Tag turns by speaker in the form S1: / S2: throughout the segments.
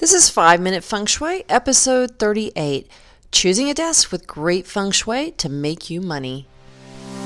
S1: This is 5 Minute Feng Shui, episode 38, choosing a desk with great Feng Shui to make you money.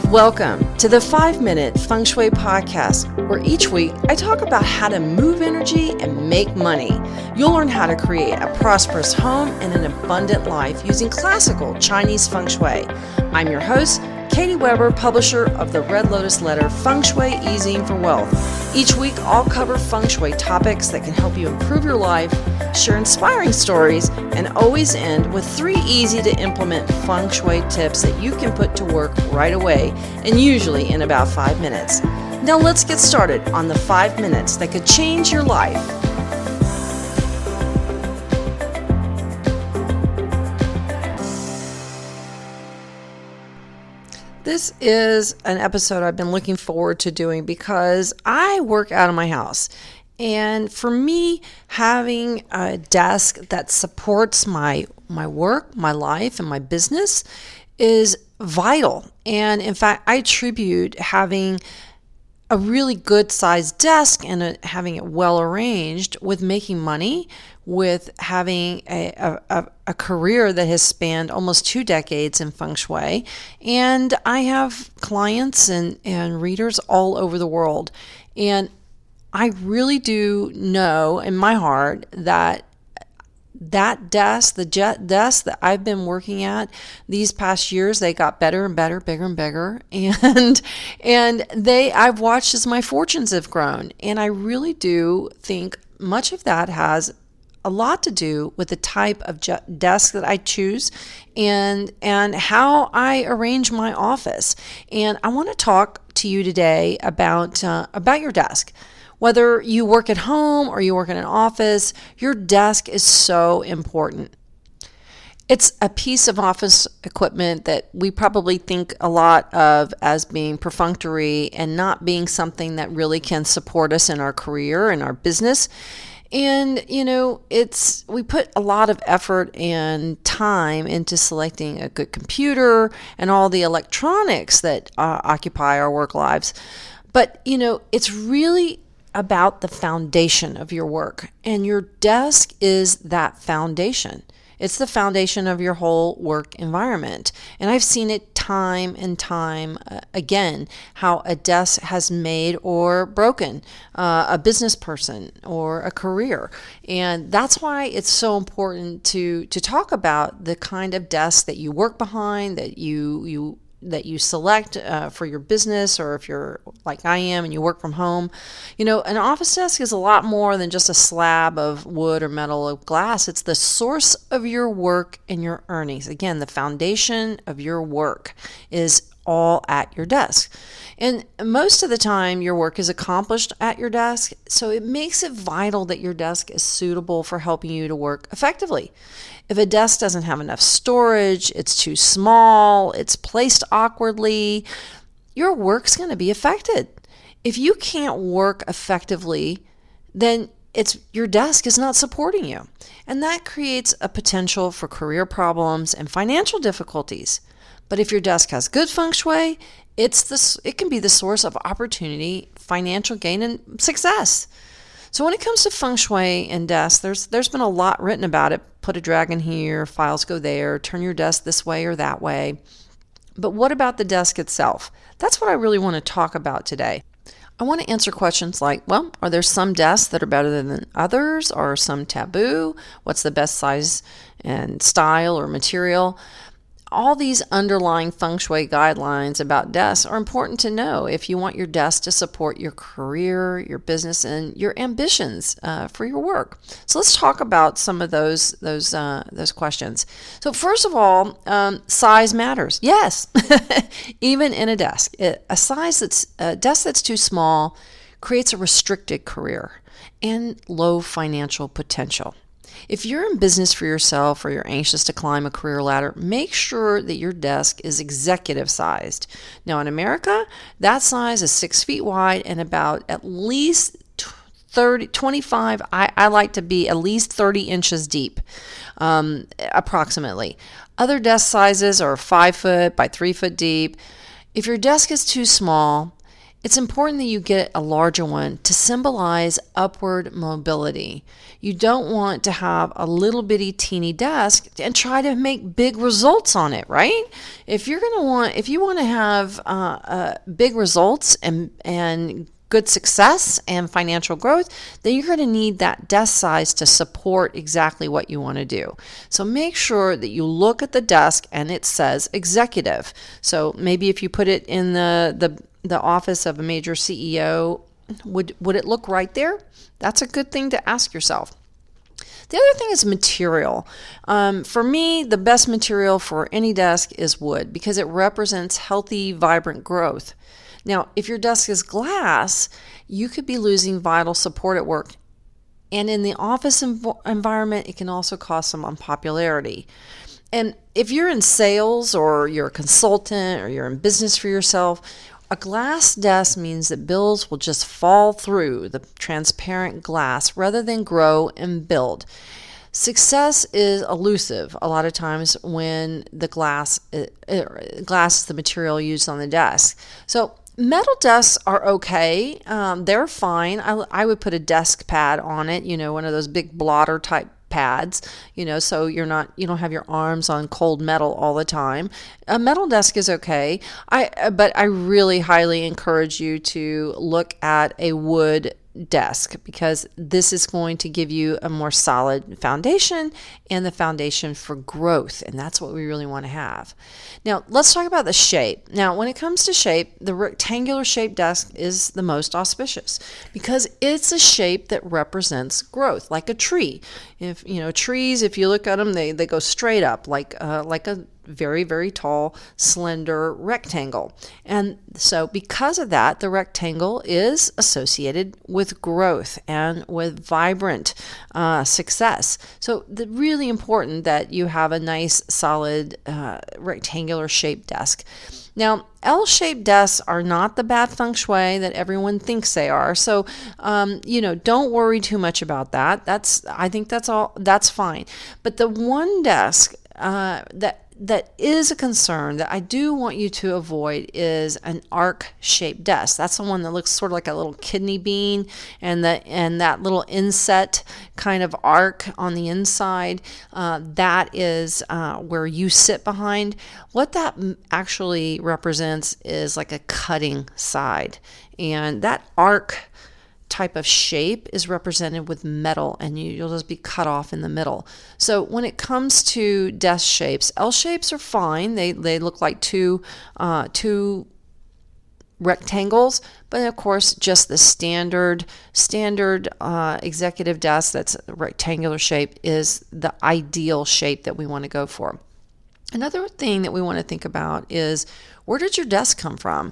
S1: Welcome to the 5 Minute Feng Shui podcast, where each week I talk about how to move energy and make money. You'll learn how to create a prosperous home and an abundant life using classical Chinese Feng Shui. I'm your host, Katie Weber, publisher of the Red Lotus Letter, Feng Shui Easing for Wealth. Each week, I'll cover Feng Shui topics that can help you improve your life, share inspiring stories, and always end with 3 easy-to-implement Feng Shui tips that you can put to work right away, and usually in about 5 minutes. Now let's get started on the 5 minutes that could change your life. This is an episode I've been looking forward to doing because I work out of my house. And for me, having a desk that supports my work, my life, and my business is vital. And in fact, I attribute having a really good sized desk and having it well arranged with making money, with having a career that has spanned almost 2 decades in Feng Shui. And I have clients and readers all over the world. And I really do know in my heart that desk, the desk that I've been working at these past years, they got better and better, bigger and bigger, and I've watched as my fortunes have grown, and I really do think much of that has a lot to do with the type of desk that I choose and how I arrange my office. And I want to talk to you today about your desk. Whether you work at home or you work in an office, your desk is so important. It's a piece of office equipment that we probably think a lot of as being perfunctory and not being something that really can support us in our career and our business. And, we put a lot of effort and time into selecting a good computer and all the electronics that occupy our work lives. But, it's really about the foundation of your work, and your desk is that foundation. It's the foundation of your whole work environment. And I've seen it time and time again, how a desk has made or broken a business person or a career. And that's why it's so important to talk about the kind of desk that you work behind, that you select for your business, or if you're like I am and you work from home. An office desk is a lot more than just a slab of wood or metal or glass. It's the source of your work and your earnings. Again, the foundation of your work is all at your desk. And most of the time, your work is accomplished at your desk, so it makes it vital that your desk is suitable for helping you to work effectively. If a desk doesn't have enough storage, it's too small, it's placed awkwardly, your work's going to be affected. If you can't work effectively, then your desk is not supporting you. And that creates a potential for career problems and financial difficulties. But if your desk has good Feng Shui, it can be the source of opportunity, financial gain, and success. So when it comes to Feng Shui and desks, there's been a lot written about it. Put a dragon here, files go there, turn your desk this way or that way. But what about the desk itself? That's what I really want to talk about today. I want to answer questions like, are there some desks that are better than others? Or some taboo? What's the best size and style or material? All these underlying Feng Shui guidelines about desks are important to know if you want your desk to support your career, your business, and your ambitions for your work. So let's talk about some of those questions. So first of all, size matters. Yes, even in a desk, a desk that's too small creates a restricted career and low financial potential. If you're in business for yourself or you're anxious to climb a career ladder, make sure that your desk is executive sized. Now in America, that size is 6 feet wide and about at least 25, I like to be at least 30 inches deep, approximately. Other desk sizes are 5 foot by 3 foot deep. If your desk is too small, it's important that you get a larger one to symbolize upward mobility. You don't want to have a little bitty teeny desk and try to make big results on it, right? If you want to have big results and good success and financial growth, then you're going to need that desk size to support exactly what you want to do. So make sure that you look at the desk and it says executive. So maybe if you put it in the office of a major CEO, would it look right there? That's a good thing to ask yourself. The other thing is material. For me, the best material for any desk is wood because it represents healthy, vibrant growth. Now, if your desk is glass, you could be losing vital support at work. And in the office environment, it can also cause some unpopularity. And if you're in sales or you're a consultant or you're in business for yourself, a glass desk means that bills will just fall through the transparent glass rather than grow and build. Success is elusive a lot of times when the glass is the material used on the desk. So metal desks are okay. They're fine. I would put a desk pad on it, one of those big blotter type pads, so you don't have your arms on cold metal all the time. A metal desk is okay. But I really highly encourage you to look at a wood desk because this is going to give you a more solid foundation and the foundation for growth, and that's what we really want to have. Now let's talk about the shape. Now when it comes to shape, the rectangular shaped desk is the most auspicious because it's a shape that represents growth, like a tree. If trees, if you look at them, they go straight up like a very, very tall, slender rectangle. And so because of that, the rectangle is associated with growth and with vibrant success. So really important that you have a nice, solid, rectangular shaped desk. Now, L-shaped desks are not the bad feng shui that everyone thinks they are. So, don't worry too much about that. I think that's fine. But the one desk that is a concern that I do want you to avoid is an arc-shaped desk. That's the one that looks sort of like a little kidney bean and that little inset kind of arc on the inside. That is where you sit behind. What that actually represents is like a cutting side. And that arc type of shape is represented with metal, and you'll just be cut off in the middle. So when it comes to desk shapes, L shapes are fine. They look like two rectangles, but of course just the standard executive desk that's rectangular shape is the ideal shape that we want to go for. Another thing that we want to think about is, where did your desk come from?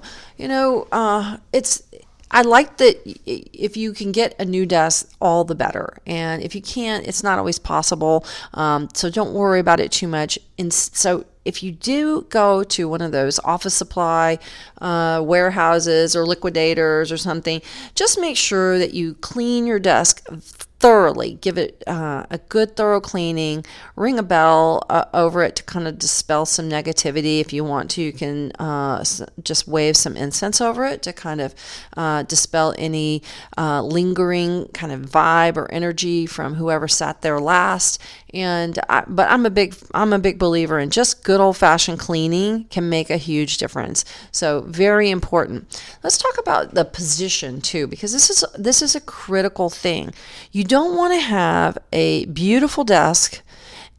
S1: I like that if you can get a new desk, all the better. And if you can't, it's not always possible. So don't worry about it too much. And so if you do go to one of those office supply warehouses or liquidators or something, just make sure that you clean your desk thoroughly. Give it a good thorough cleaning. Ring a bell over it to kind of dispel some negativity. If you want to, you can just wave some incense over it to kind of dispel any lingering kind of vibe or energy from whoever sat there last. But I'm a big believer in just good old-fashioned cleaning can make a huge difference. So very important. Let's talk about the position too, because this is a critical thing. You don't want to have a beautiful desk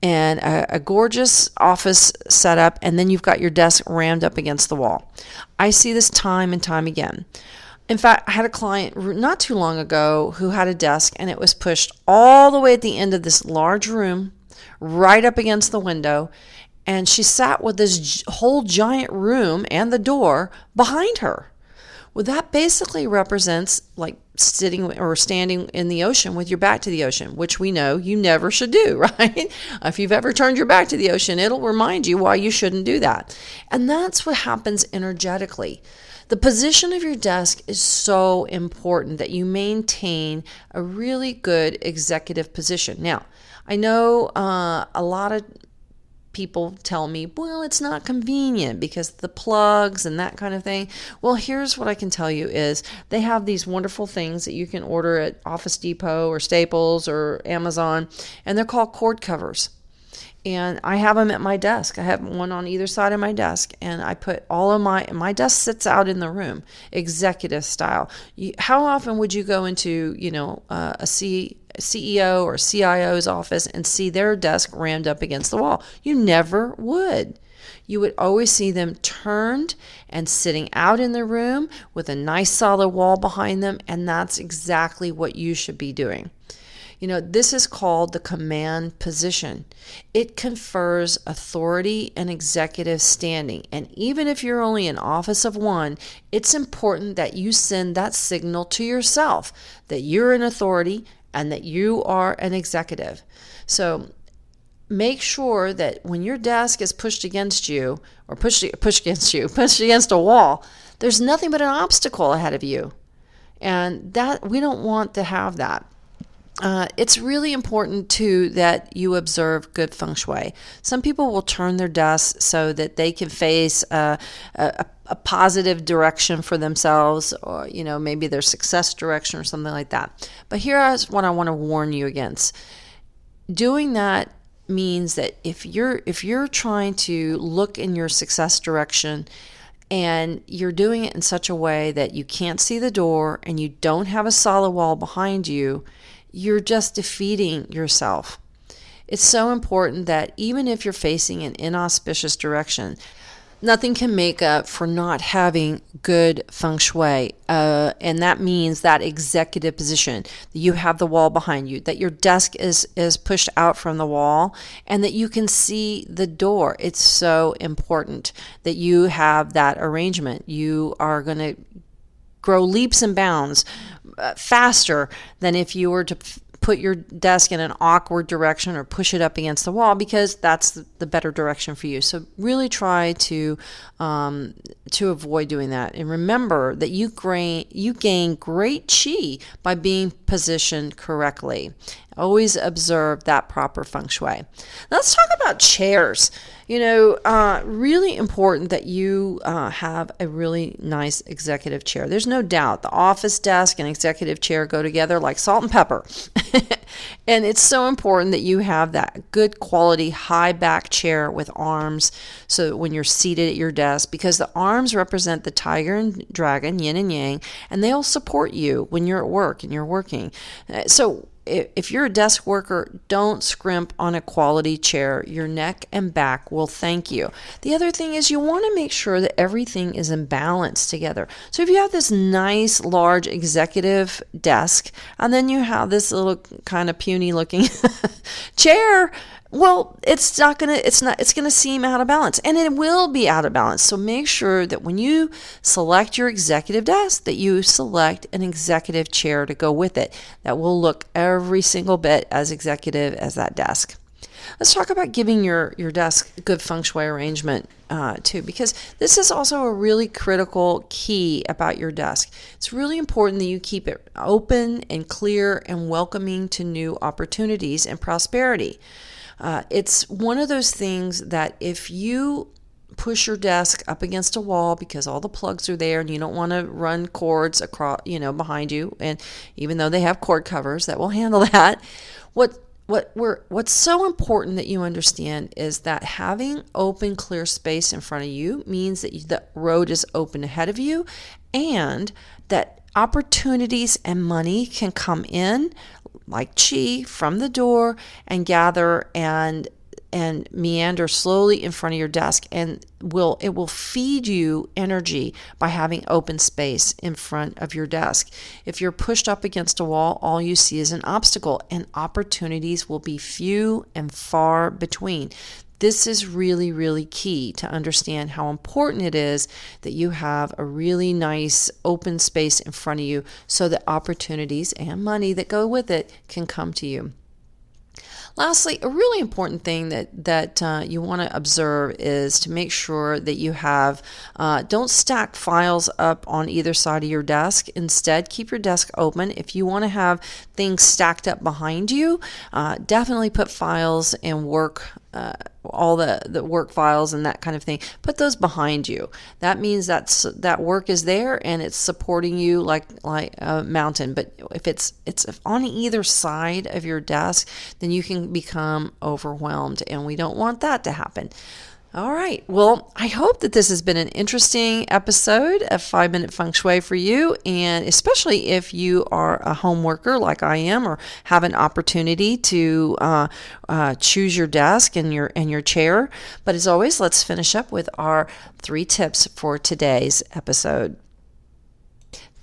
S1: and a gorgeous office setup, and then you've got your desk rammed up against the wall. I see this time and time again. In fact, I had a client not too long ago who had a desk, and it was pushed all the way at the end of this large room, right up against the window, and she sat with this whole giant room and the door behind her. Well, that basically represents like sitting or standing in the ocean with your back to the ocean, which we know you never should do, right? If you've ever turned your back to the ocean, it'll remind you why you shouldn't do that. And that's what happens energetically. The position of your desk is so important that you maintain a really good executive position. Now, I know a lot of people tell me, well, it's not convenient because the plugs and that kind of thing. Well, here's what I can tell you is they have these wonderful things that you can order at Office Depot or Staples or Amazon, and they're called cord covers. And I have them at my desk. I have one on either side of my desk, and I put all of my desk sits out in the room, executive style. How often would you go into, a CEO or CIO's office and see their desk rammed up against the wall? You never would. You would always see them turned and sitting out in the room with a nice solid wall behind them, and that's exactly what you should be doing. This is called the command position. It confers authority and executive standing. And even if you're only an office of one, it's important that you send that signal to yourself that you're an authority and that you are an executive. So make sure that when your desk is pushed against you, or pushed against a wall, there's nothing but an obstacle ahead of you. And that we don't want to have that. It's really important, too, that you observe good Feng Shui. Some people will turn their desks so that they can face a positive direction for themselves, or, maybe their success direction or something like that. But here's what I want to warn you against. Doing that means that if you're trying to look in your success direction and you're doing it in such a way that you can't see the door and you don't have a solid wall behind you, you're just defeating yourself. It's so important that even if you're facing an inauspicious direction, nothing can make up for not having good Feng Shui. And that means that executive position, that you have the wall behind you, that your desk is pushed out from the wall, and that you can see the door. It's so important that you have that arrangement. You are going to grow leaps and bounds faster than if you were to put your desk in an awkward direction or push it up against the wall, because that's the better direction for you. So really try to avoid doing that. And remember that you gain great chi by being positioned correctly. Always observe that proper Feng Shui. Now let's talk about chairs. Really important that you have a really nice executive chair. There's no doubt the office desk and executive chair go together like salt and pepper. And it's so important that you have that good quality high back chair with arms, so that when you're seated at your desk, because the arms represent the tiger and dragon, yin and yang, and they'll support you when you're at work and you're working. So if you're a desk worker, don't scrimp on a quality chair. Your neck and back will thank you. The other thing is you want to make sure that everything is in balance together. So if you have this nice, large executive desk, and then you have this little kind of puny looking chair, well, it's going to seem out of balance, and it will be out of balance. So make sure that when you select your executive desk, that you select an executive chair to go with it that will look every single bit as executive as that desk. Let's talk about giving your desk good Feng Shui arrangement too, because this is also a really critical key about your desk. It's really important that you keep it open and clear and welcoming to new opportunities and prosperity. It's one of those things that if you push your desk up against a wall because all the plugs are there and you don't want to run cords across, behind you, and even though they have cord covers that will handle that, what's so important that you understand is that having open, clear space in front of you means that the road is open ahead of you, and that opportunities and money can come in like chi from the door and gather and meander slowly in front of your desk, and it will feed you energy by having open space in front of your desk. If you're pushed up against a wall, all you see is an obstacle, and opportunities will be few and far between. This is really, really key to understand how important it is that you have a really nice open space in front of you so that opportunities and money that go with it can come to you. Lastly, a really important thing that you want to observe is to make sure that you have, don't stack files up on either side of your desk. Instead, keep your desk open. If you want to have things stacked up behind you, definitely put files and work all the work files and that kind of thing, put those behind you. That means that work is there and it's supporting you like a mountain. But if it's on either side of your desk, then you can become overwhelmed, and we don't want that to happen. All right. Well, I hope that this has been an interesting episode of 5-Minute Feng Shui for you, and especially if you are a home worker like I am, or have an opportunity to choose your desk and your chair. But as always, let's finish up with our 3 tips for today's episode.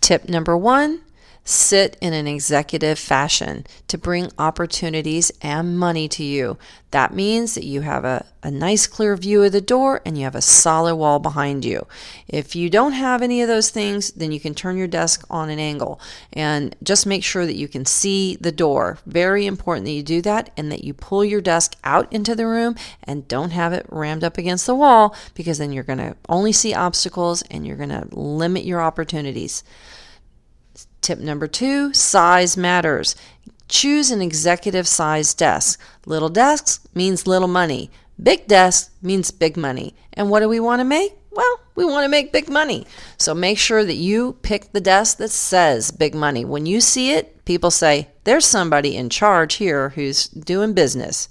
S1: Tip number 1. Sit in an executive fashion to bring opportunities and money to you. That means that you have a nice clear view of the door and you have a solid wall behind you. If you don't have any of those things, then you can turn your desk on an angle and just make sure that you can see the door. Very important that you do that, and that you pull your desk out into the room and don't have it rammed up against the wall, because then you're going to only see obstacles and you're going to limit your opportunities. Tip number 2, size matters. Choose an executive size desk. Little desks means little money. Big desk means big money. And what do we want to make? Well, we want to make big money. So make sure that you pick the desk that says big money. When you see it, people say, there's somebody in charge here who's doing business.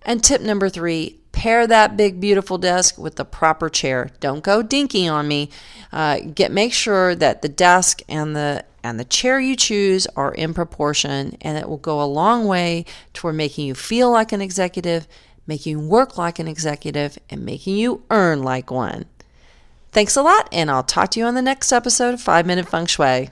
S1: And tip number 3, pair that big, beautiful desk with the proper chair. Don't go dinky on me. Make sure that the desk and the chair you choose are in proportion, and it will go a long way toward making you feel like an executive, making you work like an executive, and making you earn like one. Thanks a lot, and I'll talk to you on the next episode of 5-Minute Feng Shui.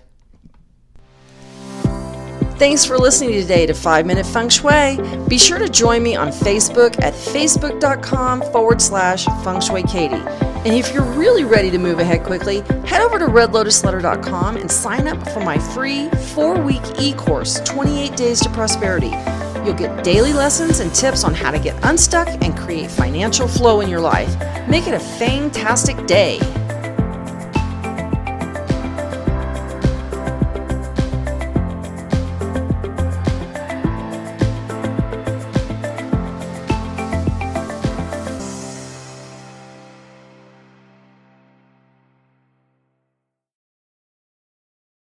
S1: Thanks for listening today to 5-Minute Feng Shui. Be sure to join me on Facebook at facebook.com/Feng Shui Katie. And if you're really ready to move ahead quickly, head over to redlotusletter.com and sign up for my free 4-week e-course, 28 Days to Prosperity. You'll get daily lessons and tips on how to get unstuck and create financial flow in your life. Make it a fantastic day.